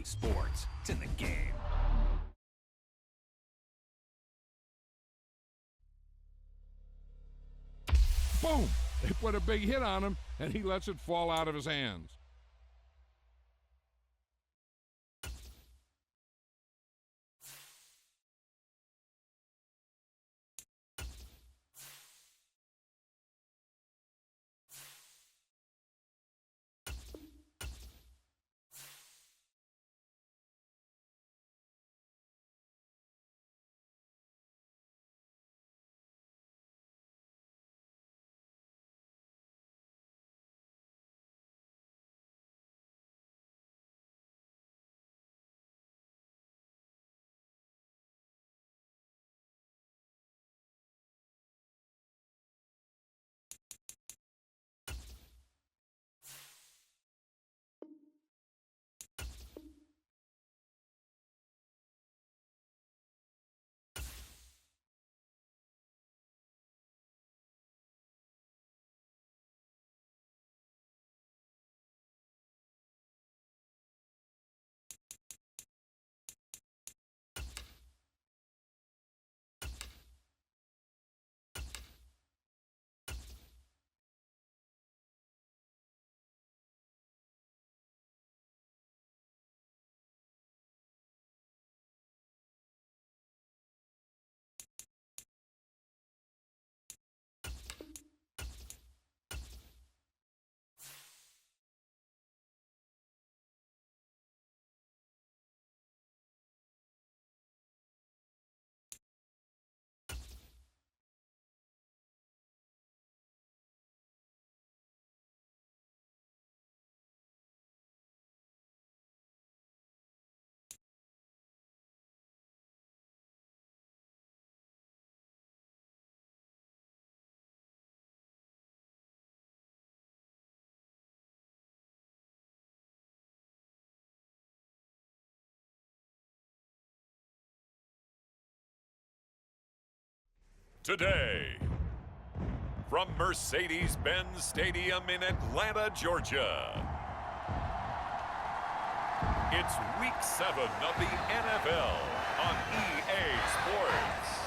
Sports. It's in the game. Boom! They put a big hit on him, and he lets it fall out of his hands. Today, from Mercedes-Benz Stadium in Atlanta, Georgia, it's Week 7 of the NFL on EA Sports.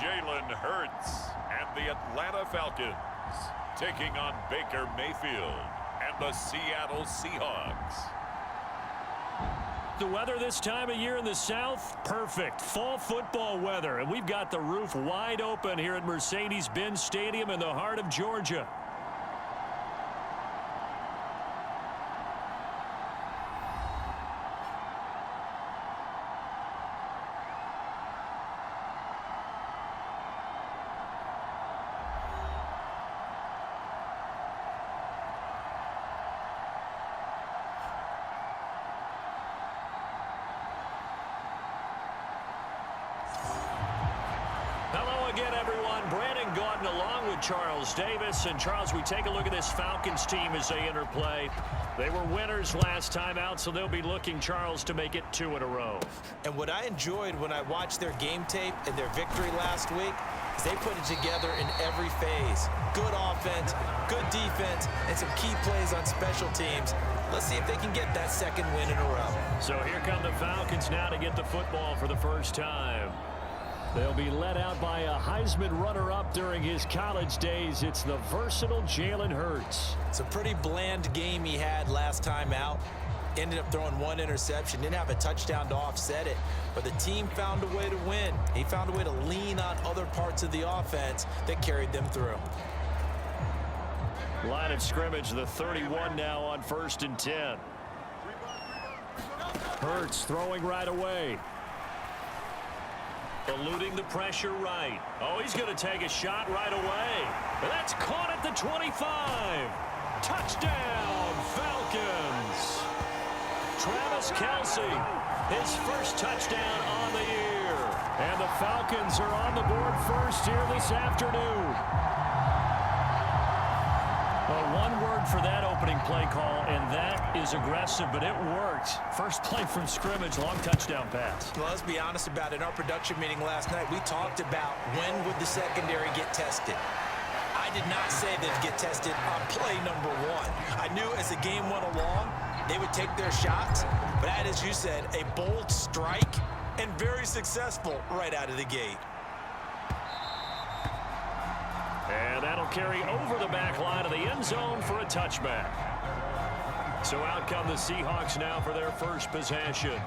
Jalen Hurts and the Atlanta Falcons taking on Baker Mayfield and the Seattle Seahawks. The weather this time of year in the South, perfect. Fall football weather, and we've got the roof wide open here at Mercedes-Benz Stadium in the heart of Georgia. Again, everyone, Brandon Gaudin along with Charles Davis. And, Charles, we take a look at this Falcons team as they interplay. They were winners last time out, so they'll be looking, Charles, to make it 2 in a row. And what I enjoyed when I watched their game tape and their victory last week is they put it together in every phase. Good offense, good defense, and some key plays on special teams. Let's see if they can get that second win in a row. So here come the Falcons now to get the football for the first time. They'll be led out by a Heisman runner-up during his college days. It's the versatile Jalen Hurts. It's a pretty bland game he had last time out. Ended up throwing 1 interception. Didn't have a touchdown to offset it. But the team found a way to win. He found a way to lean on other parts of the offense that carried them through. Line of scrimmage, the 31 now on 1st and 10. Hurts throwing right away. Eluding the pressure right. Oh, he's going to take a shot right away. That's caught at the 25. Touchdown, Falcons. Travis Kelce his first touchdown on the year. And the Falcons are on the board first here this afternoon. Well, one word for that opening play call, and that is aggressive, but it worked. First play from scrimmage, long touchdown pass. Well, let's be honest about it. In our production meeting last night, we talked about when would the secondary get tested. I did not say they'd get tested on play number one. I knew as the game went along, they would take their shots, but that, as you said, a bold strike and very successful right out of the gate. And that'll carry over the back line of the end zone for a touchback. So out come the Seahawks now for their first possession.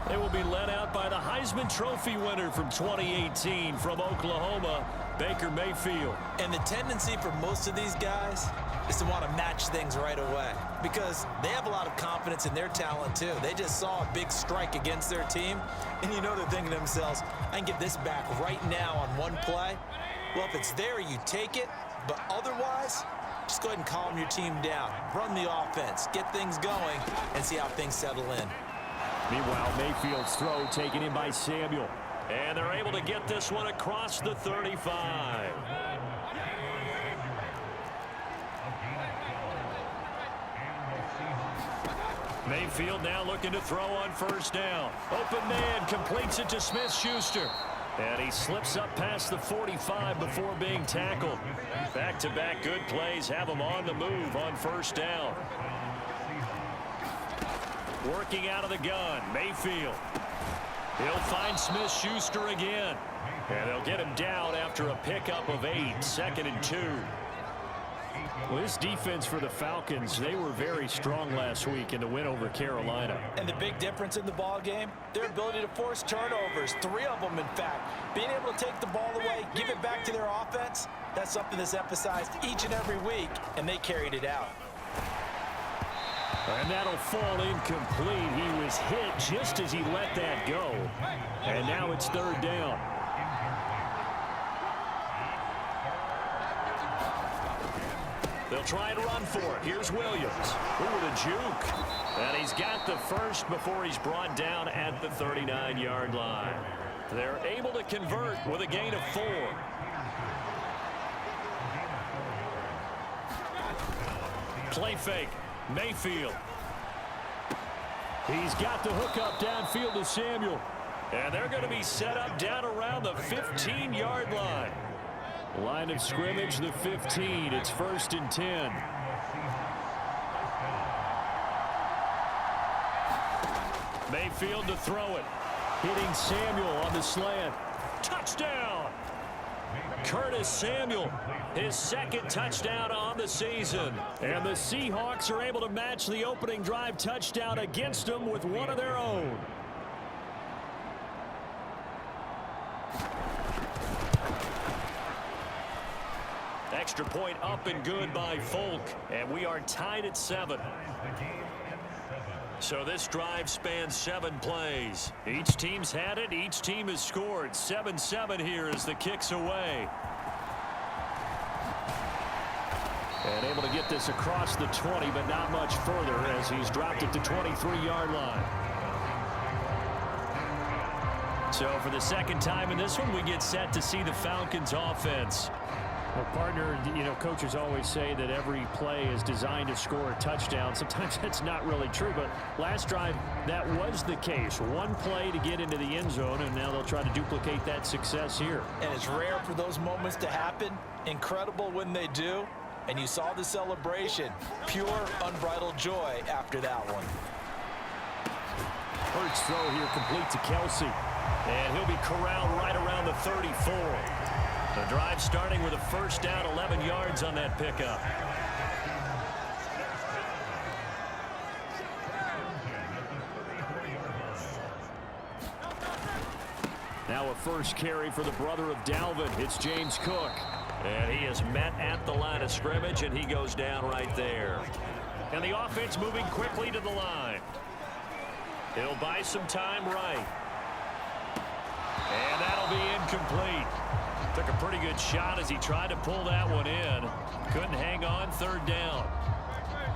They will be led out by the Heisman Trophy winner from 2018 from Oklahoma, Baker Mayfield. And the tendency for most of these guys is to want to match things right away because they have a lot of confidence in their talent too. They just saw a big strike against their team, and you know they're thinking to themselves, I can get this back right now on one play. Well, if it's there, you take it, but otherwise, just go ahead and calm your team down. Run the offense, get things going, and see how things settle in. Meanwhile, Mayfield's throw taken in by Samuel. And they're able to get this one across the 35. Mayfield now looking to throw on first down. Open man completes it to Smith-Schuster. And he slips up past the 45 before being tackled. Back-to-back good plays have him on the move on first down. Working out of the gun, Mayfield. He'll find Smith-Schuster again. And they'll get him down after a pickup of 8, 2nd and 2. Well, this defense for the Falcons, they were very strong last week in the win over Carolina. And the big difference in the ball game, their ability to force turnovers, 3 of them in fact. Being able to take the ball away, give it back to their offense, that's something that's emphasized each and every week, and they carried it out. And that'll fall incomplete. He was hit just as he let that go. And now it's 3rd down. They'll try and run for it. Here's Williams. Ooh, the juke. And he's got the first before he's brought down at the 39-yard line. They're able to convert with a gain of 4. Play fake. Mayfield. He's got the hookup downfield to Samuel. And they're going to be set up down around the 15-yard line. Line of scrimmage, the 15. It's 1st and 10. Mayfield to throw it. Hitting Samuel on the slant. Touchdown! Curtis Samuel, his 2nd touchdown on the season. And the Seahawks are able to match the opening drive touchdown against them with one of their own. Extra point up and good by Folk. And we are tied at 7. So this drive spans 7 plays. Each team's had it. Each team has scored. 7-7 here as the kick's away. And able to get this across the 20, but not much further as he's dropped it to 23-yard line. So for the 2nd time in this one, we get set to see the Falcons offense. Well, partner, you know, coaches always say that every play is designed to score a touchdown. Sometimes that's not really true, but last drive, that was the case. One play to get into the end zone, and now they'll try to duplicate that success here. And it's rare for those moments to happen. Incredible when they do. And you saw the celebration. Pure, unbridled joy after that one. Hurts throw here complete to Kelsey. And he'll be corralled right around the 34. The drive starting with a first down, 11 yards on that pickup. Now a first carry for the brother of Dalvin. It's James Cook. And he is met at the line of scrimmage, and he goes down right there. And the offense moving quickly to the line. He'll buy some time right. And that'll be incomplete. Took a pretty good shot as he tried to pull that one in. Couldn't hang on, 3rd down.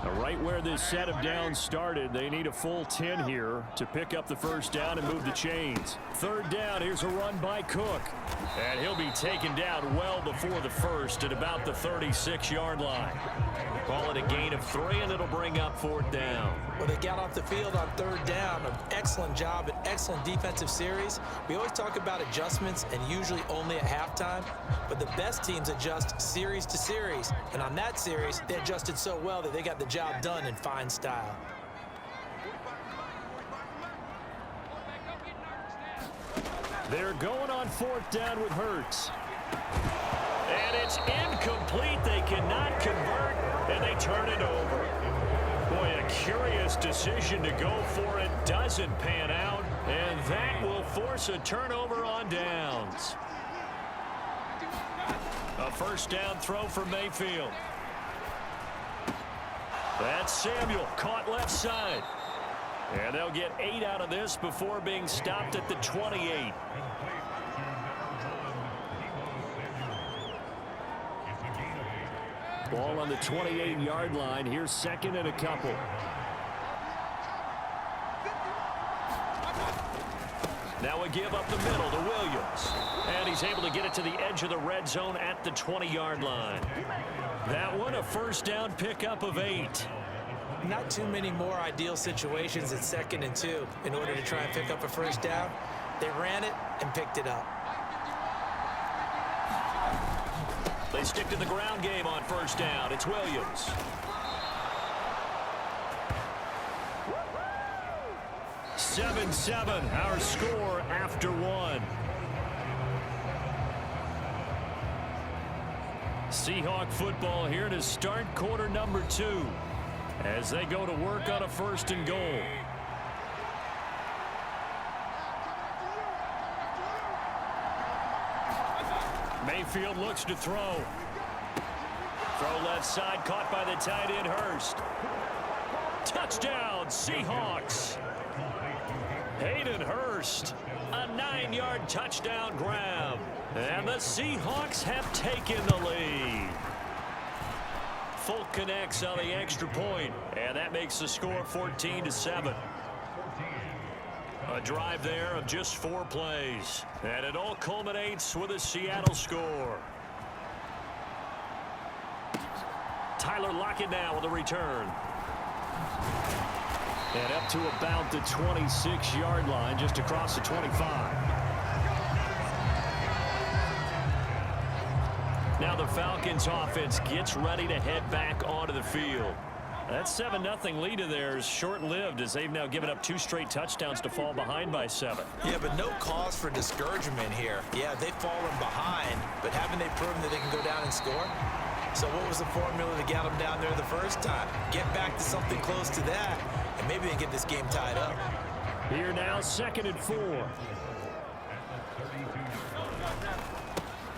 Right where this set of downs started, they need a full 10 here to pick up the first down and move the chains. Third down, here's a run by Cook. And he'll be taken down well before the first at about the 36-yard line. Call it a gain of 3, and it'll bring up fourth down. Well, they got off the field on third down. An excellent job, an excellent defensive series. We always talk about adjustments and usually only at halftime, but the best teams adjust series to series. And on that series, they adjusted so well that they got the job done in fine style. They're going on fourth down with Hurts. And it's incomplete. They cannot convert, and they turn it over. Boy, a curious decision to go for it. Doesn't pan out, and that will force a turnover on downs. A first down throw for Mayfield. That's Samuel, caught left side. And they'll get 8 out of this before being stopped at the 28. Ball on the 28-yard line. Here's second and a couple. Now a give up the middle to Williams. And he's able to get it to the edge of the red zone at the 20-yard line. That one a first down pickup of 8. Not too many more ideal situations at 2nd and 2 in order to try and pick up a first down. They ran it and picked it up. They stick to the ground game on first down. It's Williams. Seven, our score after 1. Seahawk football here to start quarter number 2 as they go to work on a first and goal. Mayfield looks to throw. Throw left side, caught by the tight end Hurst. Touchdown, Seahawks. Hayden Hurst, a 9-yard touchdown grab. And the Seahawks have taken the lead. Folk connects on the extra point, and that makes the score 14-7. A drive there of just 4 plays, and it all culminates with a Seattle score. Tyler Lockett now with a return. And up to about the 26-yard line, just across the 25. Now the Falcons offense gets ready to head back onto the field. That 7-0 lead of theirs short-lived as they've now given up 2 straight touchdowns to fall behind by 7. Yeah, but no cause for discouragement here. Yeah, they've fallen behind, but haven't they proven that they can go down and score? So what was the formula to get them down there the first time? Get back to something close to that, and maybe they get this game tied up. Here now, 2nd and 4.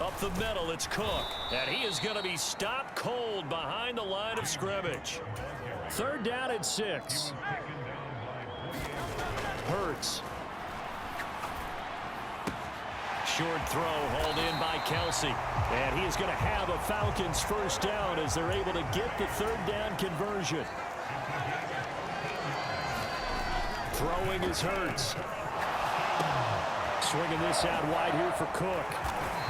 Up the middle, it's Cook. And he is going to be stopped cold behind the line of scrimmage. 3rd down and 6. Hurts. Short throw hauled in by Kelsey. And he is going to have a Falcons first down as they're able to get the 3rd down conversion. Throwing is Hurts. Swinging this out wide here for Cook.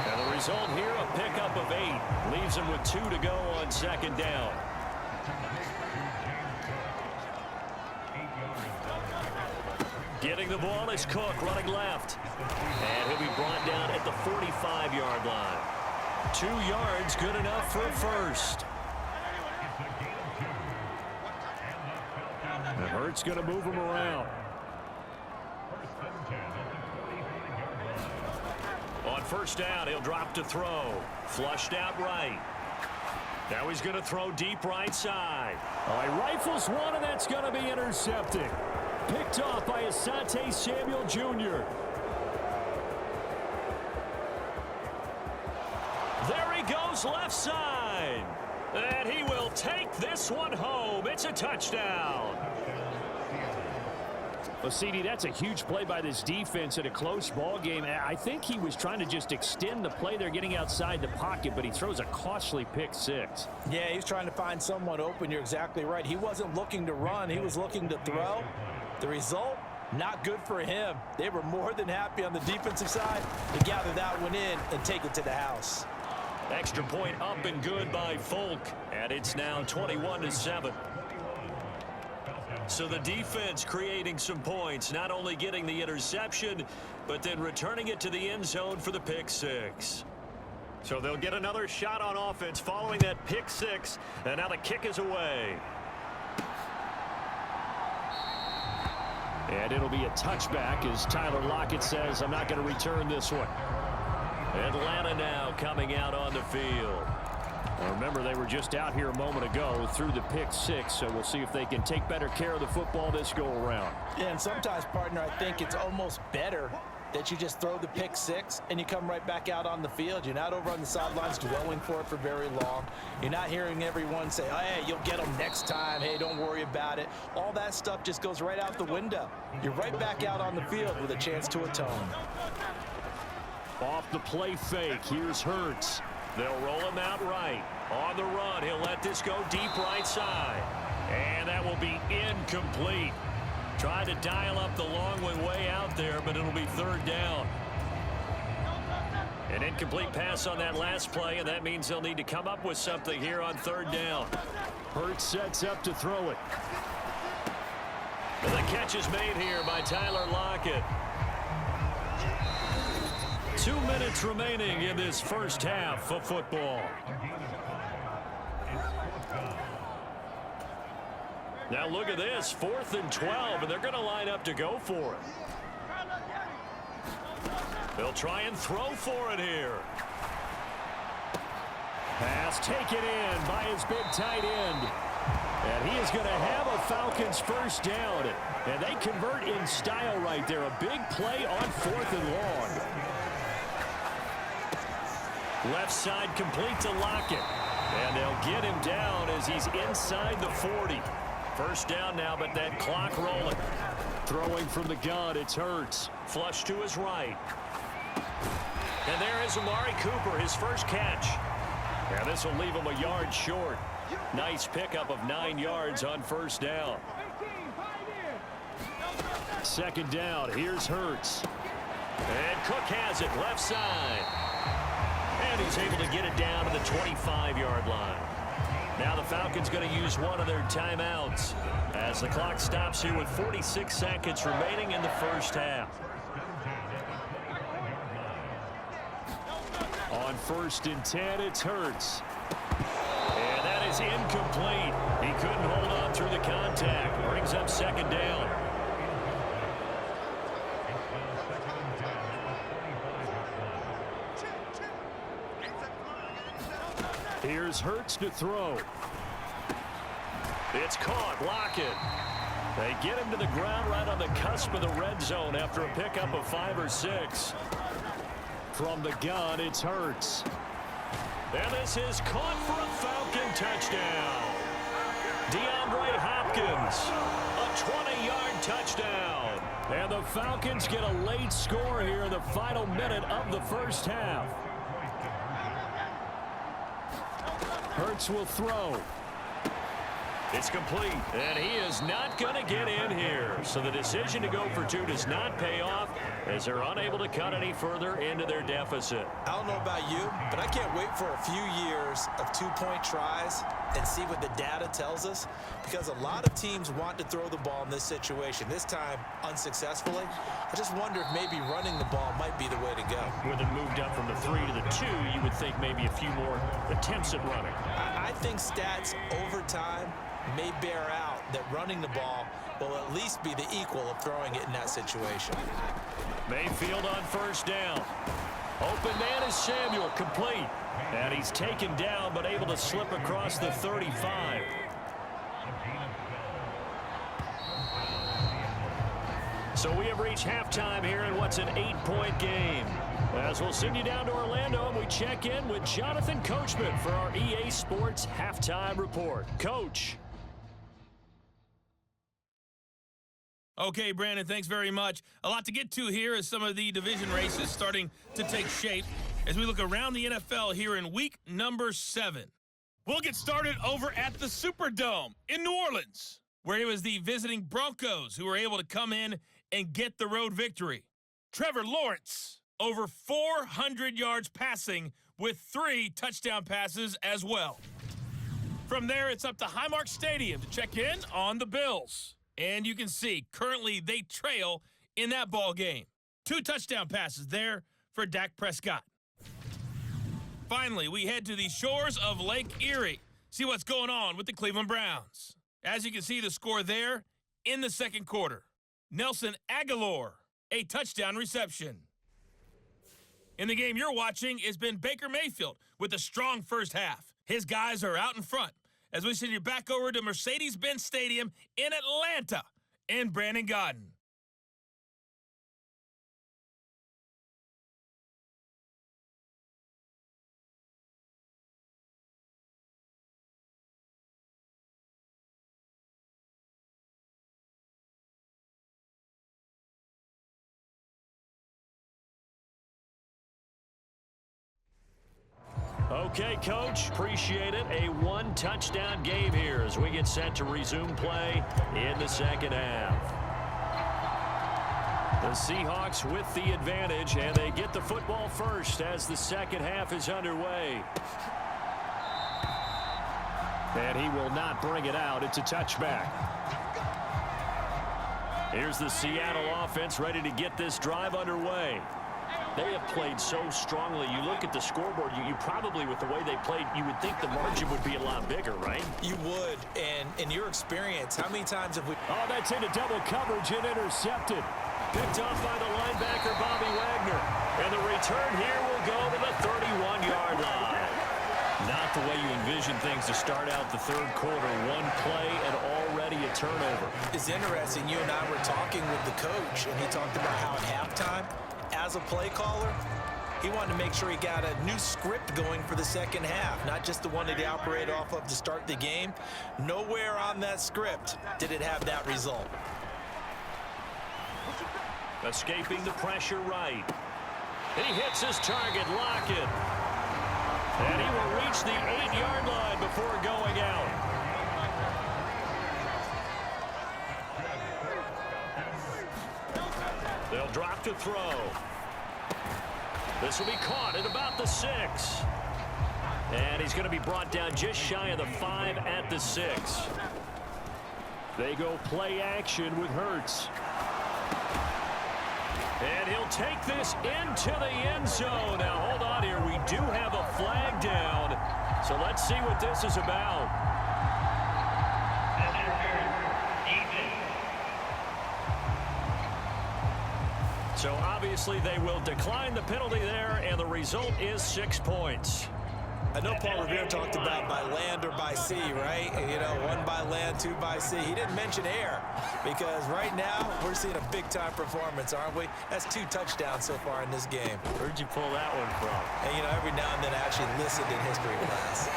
And the result here, a pickup of 8. Leaves him with 2 to go on 2nd down. Getting the ball is Cook running left. And he'll be brought down at the 45-yard line. 2 yards, good enough for a first. And Hurts going to move him around. On first down, he'll drop to throw. Flushed out right. Now he's going to throw deep right side. He rifles one, and that's going to be intercepted. Picked off by Asante Samuel Jr. There he goes left side. And he will take this one home. It's a touchdown. Well, CD, that's a huge play by this defense in a close ball game. I think he was trying to just extend the play there, getting outside the pocket, but he throws a costly pick six. Yeah, he's trying to find someone open. You're exactly right. He wasn't looking to run. He was looking to throw. The result, not good for him. They were more than happy on the defensive side to gather that one in and take it to the house. Extra point up and good by Folk, and it's now 21-7. So the defense creating some points, not only getting the interception, but then returning it to the end zone for the pick six. So they'll get another shot on offense following that pick six, and now the kick is away. And it'll be a touchback as Tyler Lockett says, I'm not going to return this one. Atlanta now coming out on the field. Now remember, they were just out here a moment ago through the pick six, so we'll see if they can take better care of the football this go around. Yeah, and sometimes, partner, I think it's almost better that you just throw the pick six and you come right back out on the field. You're not over on the sidelines dwelling for it for very long. You're not hearing everyone say, oh, hey, you'll get them next time. Hey, don't worry about it. All that stuff just goes right out the window. You're right back out on the field with a chance to atone. Off the play fake, here's Hurts. They'll roll him out right. On the run, he'll let this go deep right side. And that will be incomplete. Trying to dial up the long one way out there, but it'll be third down. An incomplete pass on that last play, and that means they'll need to come up with something here on third down. Hurts sets up to throw it. And the catch is made here by Tyler Lockett. 2 minutes remaining in this first half of football. Now look at this, 4th and 12, and they're going to line up to go for it. They'll try and throw for it here. Pass taken in by his big tight end. And he is going to have a Falcons first down. And they convert in style right there. A big play on 4th and long. Left side complete to Lockett. And they'll get him down as he's inside the 40. First down now, but that clock rolling. Throwing from the gun, it's Hurts. Flush to his right. And there is Amari Cooper, his first catch. And this will leave him a yard short. Nice pickup of 9 yards on first down. Second down, here's Hurts. And Cook has it, left side. And he's able to get it down to the 25-yard line. Now the Falcons going to use one of their timeouts as the clock stops here with 46 seconds remaining in the first half. On 1st and 10, it's Hurts. And that is incomplete. He couldn't hold on through the contact. Brings up second down. Here's Hurts to throw. It's caught. Lockett. They get him to the ground right on the cusp of the red zone after a pickup of 5 or 6. From the gun, it's Hurts. And this is caught for a Falcon touchdown. DeAndre Hopkins, a 20-yard touchdown. And the Falcons get a late score here in the final minute of the first half. Hurts will throw. It's complete, and he is not going to get in here. So the decision to go for 2 does not pay off as they're unable to cut any further into their deficit. I don't know about you, but I can't wait for a few years of 2-point tries and see what the data tells us, because a lot of teams want to throw the ball in this situation, this time unsuccessfully. I just wonder if maybe running the ball might be the way to go. With it moved up from the 3 to the 2, you would think maybe a few more attempts at running. I think stats over time may bear out that running the ball will at least be the equal of throwing it in that situation. Mayfield on first down. Open man is Samuel, complete. And he's taken down but able to slip across the 35. So we have reached halftime here in what's an 8-point game. As we'll send you down to Orlando and we check in with Jonathan Coachman for our EA Sports Halftime Report. Coach. Okay, Brandon, thanks very much. A lot to get to here as some of the division races starting to take shape as we look around the NFL here in week number 7. We'll get started over at the Superdome in New Orleans, where it was the visiting Broncos who were able to come in and get the road victory. Trevor Lawrence, over 400 yards passing with 3 touchdown passes as well. From there, it's up to Highmark Stadium to check in on the Bills. And you can see, currently they trail in that ball game. 2 touchdown passes there for Dak Prescott. Finally, we head to the shores of Lake Erie. See what's going on with the Cleveland Browns. As you can see, the score there in the second quarter. Nelson Aguilar, a touchdown reception. In the game you're watching has been Baker Mayfield with a strong first half. His guys are out in front as we send you back over to Mercedes-Benz Stadium in Atlanta and Brandon Gaudin. Okay, Coach, appreciate it. A 1-touchdown game here as we get set to resume play in the second half. The Seahawks with the advantage, and they get the football first as the second half is underway. And he will not bring it out. It's a touchback. Here's the Seattle offense ready to get this drive underway. They have played so strongly. You look at the scoreboard, you probably, with the way they played, you would think the margin would be a lot bigger, right? You would, and in your experience, how many times have we... Oh, that's into double coverage and intercepted. Picked off by the linebacker, Bobby Wagner. And the return here will go to the 31-yard line. Not the way you envision things to start out the third quarter. One play and already a turnover. It's interesting. You and I were talking with the coach, and he talked about how at halftime, as a play caller, he wanted to make sure he got a new script going for the second half, not just the one that he operated off of to start the game. Nowhere on that script did it have that result. Escaping the pressure right. He hits his target, Lockett. And he will reach the 8-yard line before going out. They'll drop to throw. This will be caught at about the 6. And he's going to be brought down just shy of the 5 at the 6. They go play action with Hurts. And he'll take this into the end zone. Now, hold on here. We do have a flag down. So let's see what this is about. So obviously they will decline the penalty there, and the result is 6 points. I know Paul Revere talked about by land or by sea, right? You know, 1 by land, 2 by sea. He didn't mention air because right now we're seeing a big-time performance, aren't we? That's 2 touchdowns so far in this game. Where'd you pull that one from? And, you know, every now and then I actually listened in history class.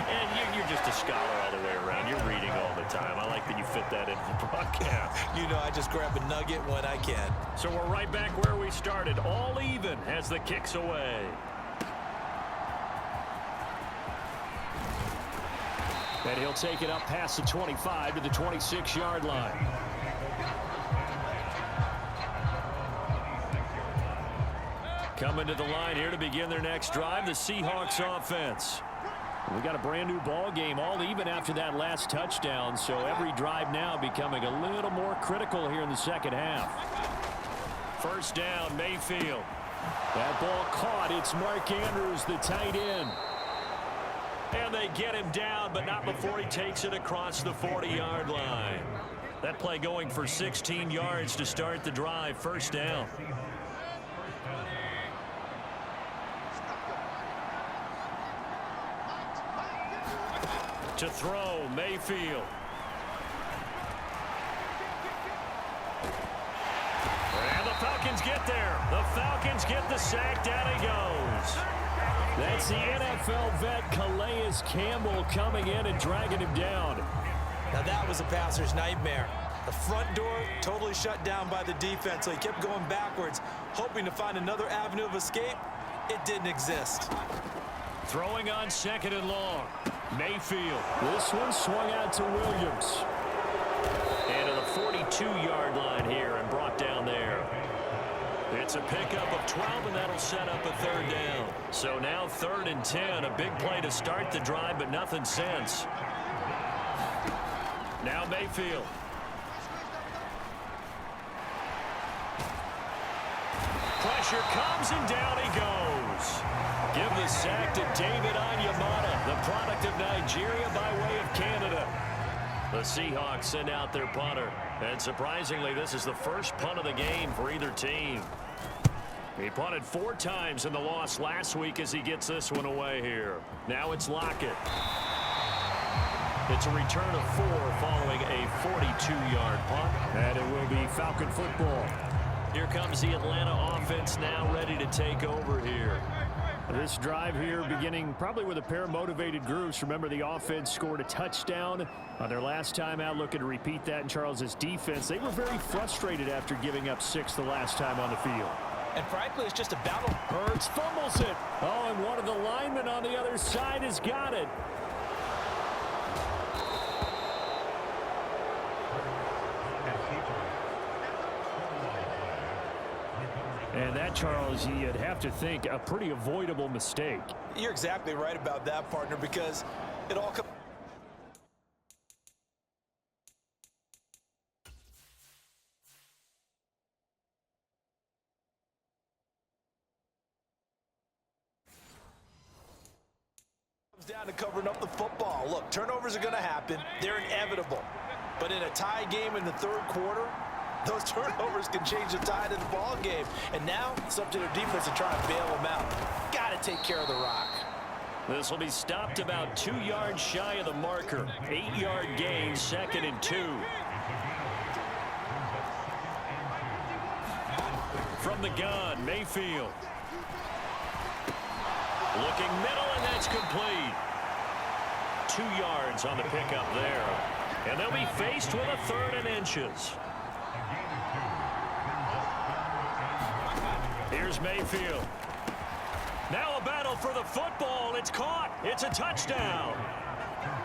And you're just a scholar all the way around. You're reading all the time. I like that you fit that into the broadcast. You know, I just grab a nugget when I can. So we're right back where we started, all even as the kick's away. And he'll take it up past the 25 to the 26-yard line. Coming to the line here to begin their next drive, the Seahawks offense. We got a brand new ball game, all even after that last touchdown, so every drive now becoming a little more critical here in the second half. First down, Mayfield. That ball caught. It's Mark Andrews, the tight end. And they get him down, but not before he takes it across the 40-yard line. That play going for 16 yards to start the drive. First down. To throw, Mayfield. And the Falcons get there. The Falcons get the sack. Down he goes. That's the NFL vet Calais Campbell coming in and dragging him down. Now that was a passer's nightmare. The front door totally shut down by the defense, so he kept going backwards, hoping to find another avenue of escape. It didn't exist. Throwing on 2nd and long. Mayfield. This one swung out to Williams. And to the 42-yard line here and brought down there. It's a pickup of 12, and that'll set up a 3rd down. So now 3rd and 10. A big play to start the drive, but nothing since. Now Mayfield. Pressure comes, and down he goes. Give the sack to David Onyemata, the product of Nigeria by way of Canada. The Seahawks send out their punter. And surprisingly, this is the first punt of the game for either team. He punted 4 times in the loss last week as he gets this one away here. Now it's Lockett. It's a return of 4 following a 42-yard punt. And it will be Falcon football. Here comes the Atlanta offense now ready to take over here. This drive here beginning probably with a pair of motivated groups. Remember, the offense scored a touchdown on their last time out, looking to repeat that in Charles's defense. They were very frustrated after giving up 6 the last time on the field. And frankly, it's just a battle. Hurts fumbles it. Oh, and one of the linemen on the other side has got it. And that, Charles, you'd have to think a pretty avoidable mistake. You're exactly right about that, partner, because it all comes down to covering up the football. Look, turnovers are going to happen. They're inevitable. But in a tie game in the 3rd quarter, those turnovers can change the tide of the ball game. And now it's up to their defense to try and bail them out. Got to take care of the rock. This will be stopped about 2 yards shy of the marker. 8-yard gain, 2nd and 2. From the gun, Mayfield. Looking middle, and that's complete. 2 yards on the pickup there. And they'll be faced with a 3rd and inches. Here's Mayfield. Now a battle for the football. It's caught. It's a touchdown.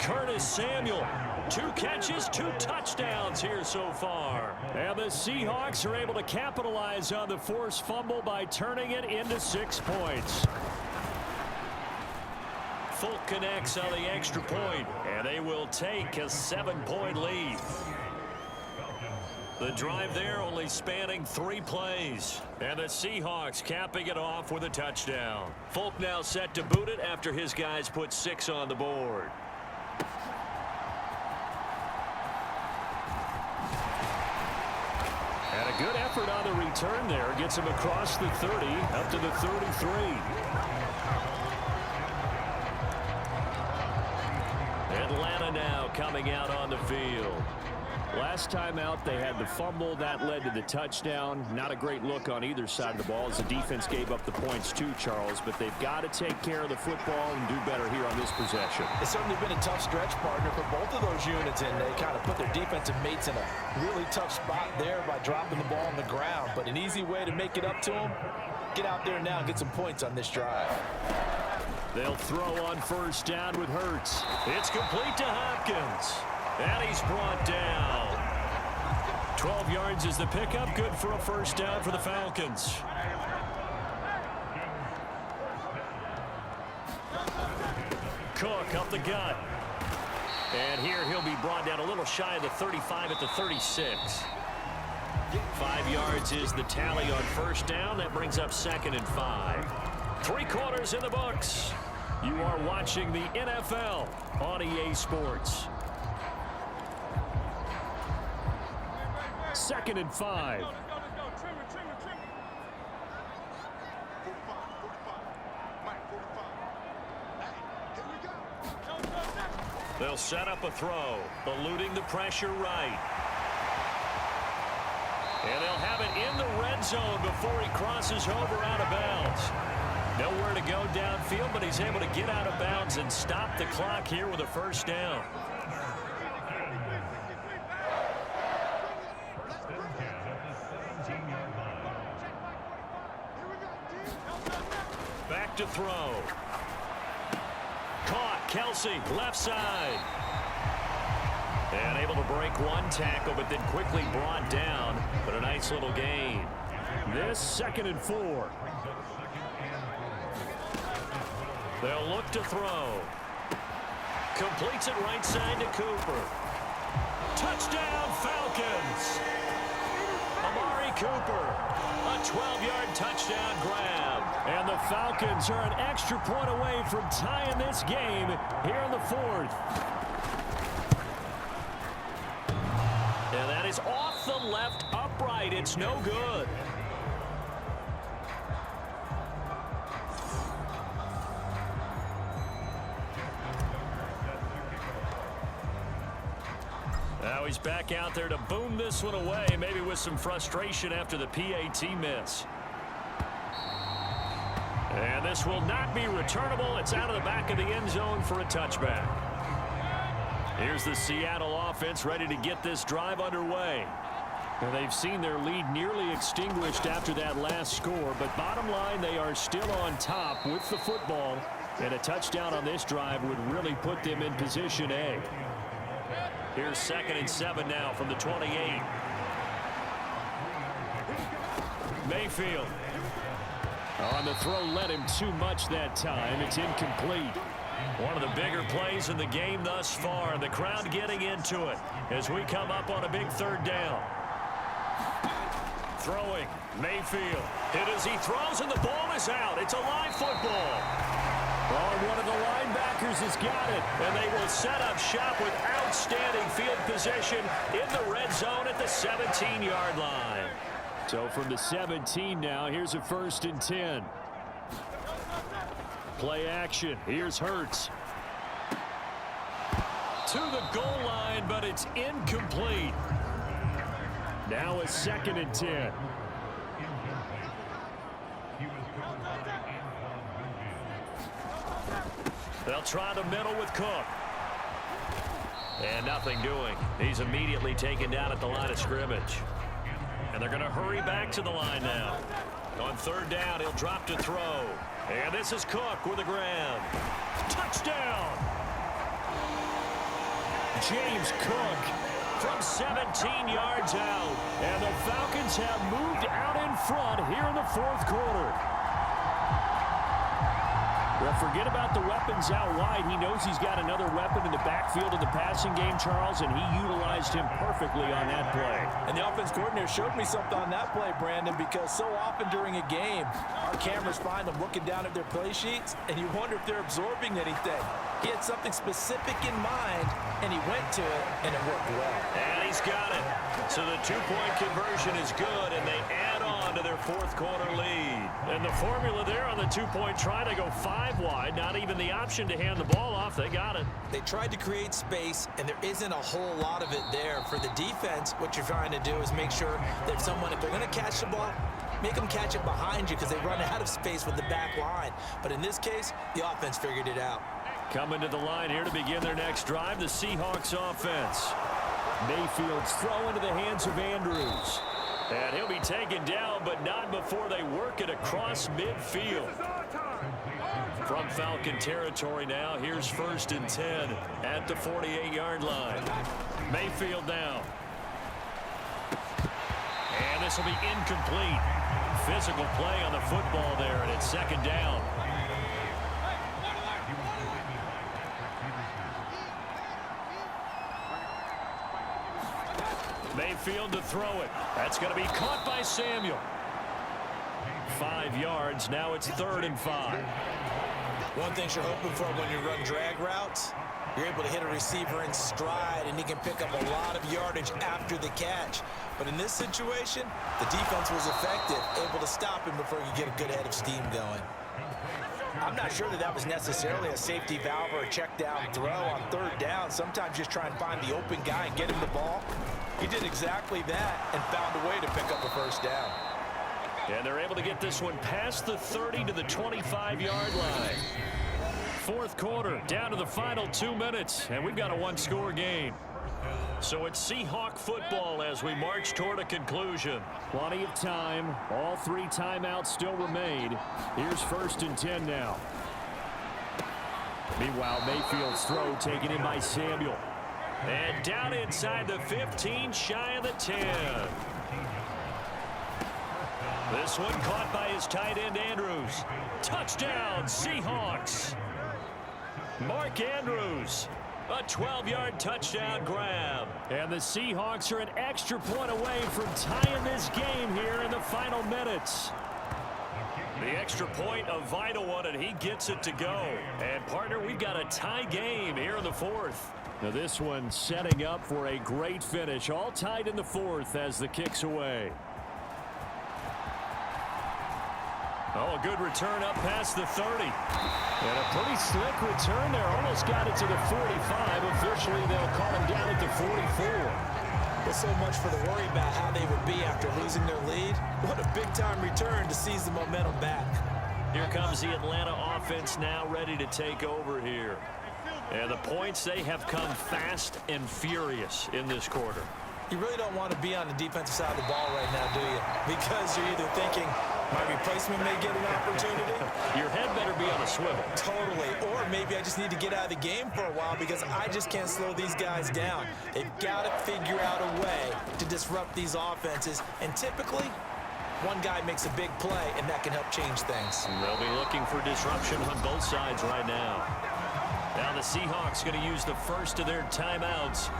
Curtis Samuel. 2 catches, 2 touchdowns here so far. And the Seahawks are able to capitalize on the forced fumble by turning it into 6 points. Folk connects on the extra point, and they will take a 7-point lead. The drive there only spanning 3 plays. And the Seahawks capping it off with a touchdown. Folk now set to boot it after his guys put 6 on the board. And a good effort on the return there. Gets him across the 30, up to the 33. Atlanta now coming out on the field. Last time out, they had the fumble. That led to the touchdown. Not a great look on either side of the ball as the defense gave up the points too, Charles. But they've got to take care of the football and do better here on this possession. It's certainly been a tough stretch, partner, for both of those units, and they kind of put their defensive mates in a really tough spot there by dropping the ball on the ground. But an easy way to make it up to them, get out there now and get some points on this drive. They'll throw on 1st down with Hurts. It's complete to Hopkins. And he's brought down. 12 yards is the pickup. Good for a 1st down for the Falcons. Cook up the gut. And here he'll be brought down a little shy of the 35 at the 36. 5 yards is the tally on 1st down. That brings up 2nd and 5. 3 quarters in the books. You are watching the NFL on EA Sports. 2nd and 5. They'll set up a throw, eluding the pressure right. And they'll have it in the red zone before he crosses over out of bounds. Nowhere to go downfield, but he's able to get out of bounds and stop the clock here with a 1st down. Back to throw. Caught. Kelsey, left side. And able to break one tackle, but then quickly brought down. But a nice little gain. This 2nd and 4. They'll look to throw. Completes it right side to Cooper. Touchdown, Falcons. Amari Cooper. A 12-yard touchdown grab. And the Falcons are an extra point away from tying this game here in the 4th. And that is off the left upright. It's no good. Now he's back out there to boom this one away, maybe with some frustration after the PAT miss. And this will not be returnable. It's out of the back of the end zone for a touchback. Here's the Seattle offense ready to get this drive underway. Well, they've seen their lead nearly extinguished after that last score, but bottom line, they are still on top with the football, and a touchdown on this drive would really put them in position A. Here's 2nd and 7 now from the 28. Mayfield. On the throw, led him too much that time. It's incomplete. One of the bigger plays in the game thus far. The crowd getting into it as we come up on a big 3rd down. Throwing. Mayfield. Hit as he throws, and the ball is out. It's a live football. Oh, one of the linebackers has got it. And they will set up shop with outstanding field position in the red zone at the 17-yard line. So from the 17 now, here's a 1st and 10. Play action. Here's Hurts. To the goal line, but it's incomplete. Now a 2nd and 10. They'll try the middle with Cook. And nothing doing. He's immediately taken down at the line of scrimmage. And they're going to hurry back to the line now. On 3rd down, he'll drop to throw. And this is Cook with a grab. Touchdown! James Cook from 17 yards out. And the Falcons have moved out in front here in the 4th quarter. Well, forget about the weapons out wide. He knows he's got another weapon in the backfield of the passing game, Charles, and he utilized him perfectly on that play. And the offense coordinator showed me something on that play, Brandon, because so often during a game, our cameras find them looking down at their play sheets, and you wonder if they're absorbing anything. He had something specific in mind, and he went to it, and it worked well. And he's got it. So the 2-point conversion is good, and they add on to their 4th quarter lead. And the formula there on the 2-point try to go 5 wide, not even the option to hand the ball off. They got it. They tried to create space, and there isn't a whole lot of it there. For the defense, what you're trying to do is make sure that if they're going to catch the ball, make them catch it behind you because they run out of space with the back line. But in this case, the offense figured it out. Coming to the line here to begin their next drive, the Seahawks offense. Mayfield's throw into the hands of Andrews. And he'll be taken down, but not before they work it across midfield. From Falcon territory now, here's 1st and 10 at the 48-yard line. Mayfield now. And this will be incomplete. Physical play on the football there, and it's 2nd down. Mayfield to throw it. That's going to be caught by Samuel. 5 yards. Now it's 3rd and 5. One thing you're hoping for when you run drag routes, you're able to hit a receiver in stride, and he can pick up a lot of yardage after the catch. But in this situation, the defense was effective, able to stop him before you get a good head of steam going. I'm not sure that was necessarily a safety valve or a check down throw on 3rd down. Sometimes just try and find the open guy and get him the ball. He did exactly that and found a way to pick up a 1st down. And they're able to get this one past the 30 to the 25-yard line. 4th quarter, down to the final 2 minutes, and we've got a 1-score game. So it's Seahawk football as we march toward a conclusion. Plenty of time. All 3 timeouts still remain. Here's 1st and 10 now. Meanwhile, Mayfield's throw taken in by Samuel. And down inside the 15, shy of the 10. This one caught by his tight end, Andrews. Touchdown, Seahawks. Mark Andrews. A 12-yard touchdown grab. And the Seahawks are an extra point away from tying this game here in the final minutes. The extra point, a vital one, and he gets it to go. And, partner, we've got a tie game here in the 4th. Now this one setting up for a great finish. All tied in the 4th as the kick's away. Oh, a good return up past the 30. And a pretty slick return there. Almost got it to the 45. Officially, they'll call him down at the 44. There's so much for the worry about how they would be after losing their lead. What a big-time return to seize the momentum back. Here comes the Atlanta offense now ready to take over here. And the points, they have come fast and furious in this quarter. You really don't want to be on the defensive side of the ball right now, do you? Because you're either thinking, my replacement may get an opportunity. Your head better be on a swivel. Totally. Or maybe I just need to get out of the game for a while because I just can't slow these guys down. They've got to figure out a way to disrupt these offenses. And typically, one guy makes a big play, and that can help change things. And they'll be looking for disruption on both sides right now. Now the Seahawks going to use the first of their timeouts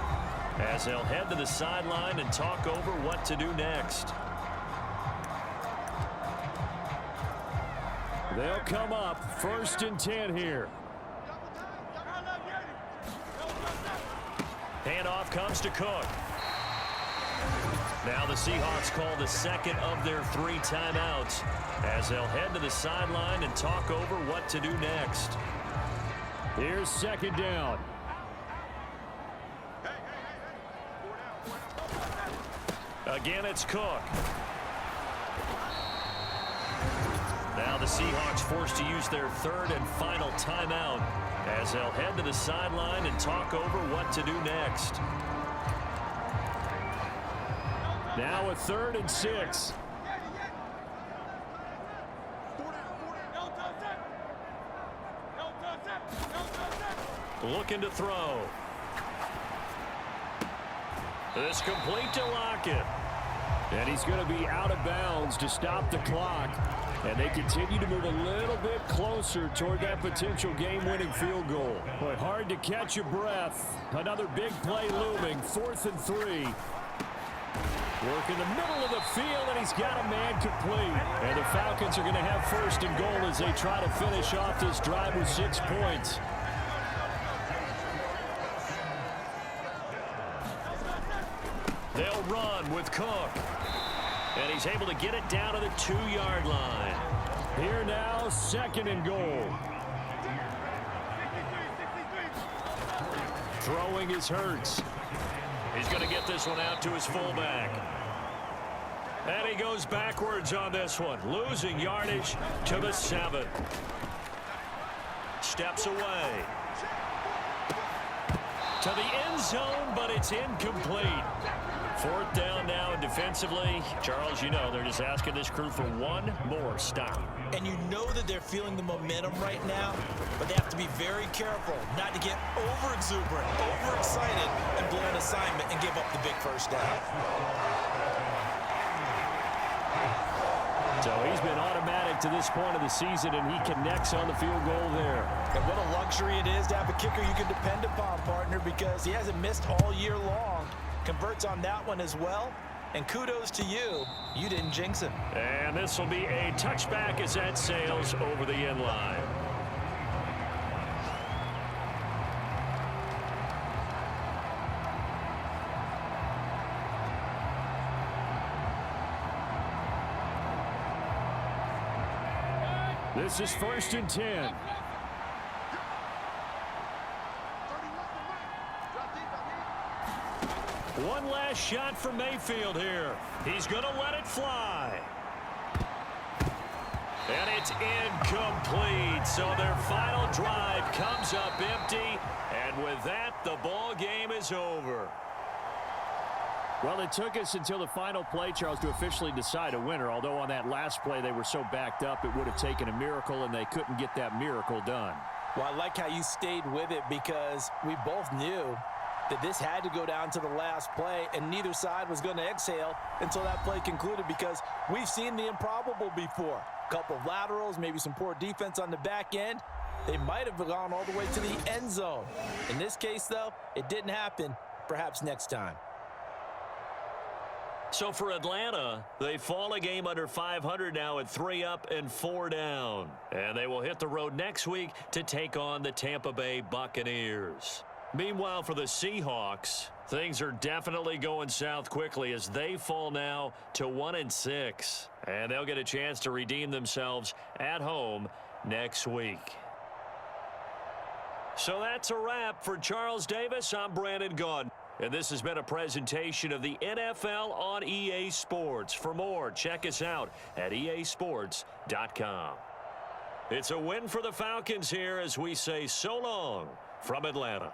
as they'll head to the sideline and talk over what to do next. They'll come up 1st and 10 here. Handoff comes to Cook. Now the Seahawks call the second of their 3 timeouts as they'll head to the sideline and talk over what to do next. Here's 2nd down. Again, it's Cook. Now the Seahawks forced to use their 3rd and final timeout as they'll head to the sideline and talk over what to do next. Now a 3rd and 6. Looking to throw. This complete to Lockett. And he's going to be out of bounds to stop the clock. And they continue to move a little bit closer toward that potential game-winning field goal. Boy, hard to catch your breath. Another big play looming. 4th and 3. Work in the middle of the field, and he's got a man complete. And the Falcons are going to have 1st and goal as they try to finish off this drive with 6 points. They'll run with Cook. And he's able to get it down to the 2-yard line. Here now, 2nd and goal. Throwing is Hurts. He's going to get this one out to his fullback. And he goes backwards on this one, losing yardage to the 7. Steps away. To the end zone, but it's incomplete. 4th down now, and defensively, Charles, you know, they're just asking this crew for one more stop. And you know that they're feeling the momentum right now, but they have to be very careful not to get over-exuberant, overexcited, and blow an assignment and give up the big 1st down. So he's been automatic to this point of the season, and he connects on the field goal there. And what a luxury it is to have a kicker you can depend upon, partner, because he hasn't missed all year long. Converts on that one as well. And kudos to you. You didn't jinx him. And this will be a touchback as that sails over the end line. This is 1st and 10. One last shot for Mayfield here. He's going to let it fly. And it's incomplete. So their final drive comes up empty. And with that, the ball game is over. Well, it took us until the final play, Charles, to officially decide a winner. Although on that last play they were so backed up, it would have taken a miracle, and they couldn't get that miracle done. Well, I like how you stayed with it because we both knew that this had to go down to the last play, and neither side was going to exhale until that play concluded because we've seen the improbable before. A couple of laterals, maybe some poor defense on the back end. They might have gone all the way to the end zone. In this case, though, it didn't happen. Perhaps next time. So for Atlanta, they fall a game under 500 now at 3 up and 4 down. And they will hit the road next week to take on the Tampa Bay Buccaneers. Meanwhile, for the Seahawks, things are definitely going south quickly as they fall now to 1-6. And they'll get a chance to redeem themselves at home next week. So that's a wrap for Charles Davis. I'm Brandon Gaudin. And this has been a presentation of the NFL on EA Sports. For more, check us out at easports.com. It's a win for the Falcons here as we say so long from Atlanta.